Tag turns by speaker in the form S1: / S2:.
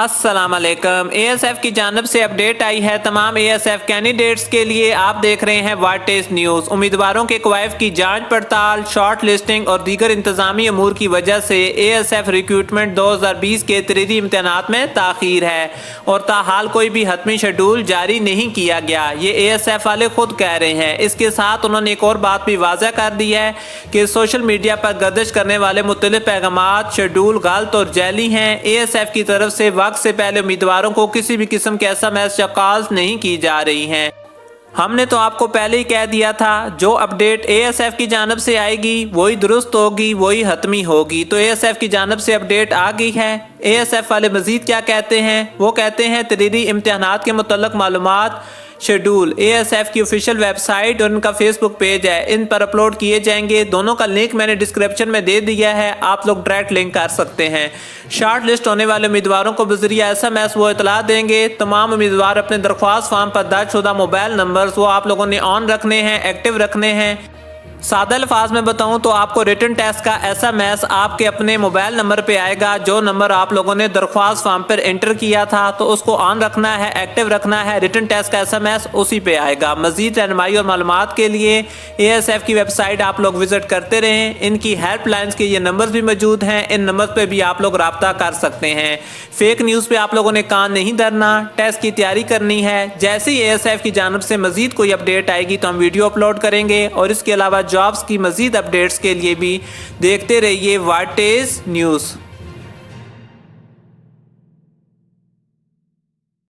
S1: अस्सलाम वालेकुम। ASF की जानब से अपडेट आई है तमाम ASF कैंडिडेट्स के लिए। आप देख रहे हैं व्हाट इज न्यूज़। उम्मीदवारों के क्वाइफ की जांच पड़ताल, शॉर्ट लिस्टिंग और दीगर इंतजामी अमूर की वजह से ASF रिक्रूटमेंट 2020 के तरीदी इम्तहानात में ताख़ीर है और ताहाल कोई भी हतमी शेड्यूल जारी नहीं किया गया। ये ASF वाले खुद कह रहे हैं। इसके साथ उन्होंने एक और बात भी वाज़ह कर दी है कि सोशल मीडिया पर गर्दिश करने वाले मुख्तलिफ पैगामात शेड्यूल गलत और जैली हैं। ASF की तरफ से वक्त से पहले उम्मीदवारों को किसी भी किस्म के SMS या कॉल्स नहीं की जा रही हैं। हमने तो आपको पहले ही कह दिया था, जो अपडेट ASF की जानब से आएगी वही दुरुस्त होगी, वही हतमी होगी। तो ASF की जानब से अपडेट आ गई है। ASF वाले मजीद क्या कहते हैं? वो कहते हैं तरीदी इम्तहानात के मुतल्लक मालूमात शेड्यूल ASF की ऑफिशियल वेबसाइट और उनका फेसबुक पेज है, इन पर अपलोड किए जाएंगे। दोनों का लिंक मैंने डिस्क्रिप्शन में दे दिया है, आप लोग डायरेक्ट लिंक कर सकते हैं। शॉर्ट लिस्ट होने वाले उम्मीदवारों को बज़रिया SMS वो इतला देंगे। तमाम उम्मीदवार अपने दरख्वास्त फॉर्म पर दर्ज शुदा मोबाइल नंबर्स वो आप लोगों ने ऑन रखने हैं, एक्टिव रखने हैं। सादा अल्फाज में बताऊं तो आपको रिटन टेस्ट का SMS आपके अपने मोबाइल नंबर पे आएगा। जो नंबर आप लोगों ने दरख्वास्त फॉर्म पर एंटर किया था तो उसको ऑन रखना है, एक्टिव रखना है। रिटन टेस्ट का SMS उसी पे आएगा। मजीद रहनुमाई और मालूमात के लिए ASF की वेबसाइट आप लोग विजिट करते रहें। इनकी हेल्पलाइंस के ये नंबर्स भी मौजूद हैं, इन नंबर पर भी आप लोग रब्ता कर सकते हैं। फेक न्यूज़ पे आप लोगों ने कान नहीं धरना, टेस्ट की तैयारी करनी है। जैसे ही ASF की जानब से मजीद कोई अपडेट आएगी तो हम वीडियो अपलोड करेंगे और इसके अलावा जॉब्स की मजीद अपडेट्स के लिए भी देखते रहिए व्हाट इज न्यूज़।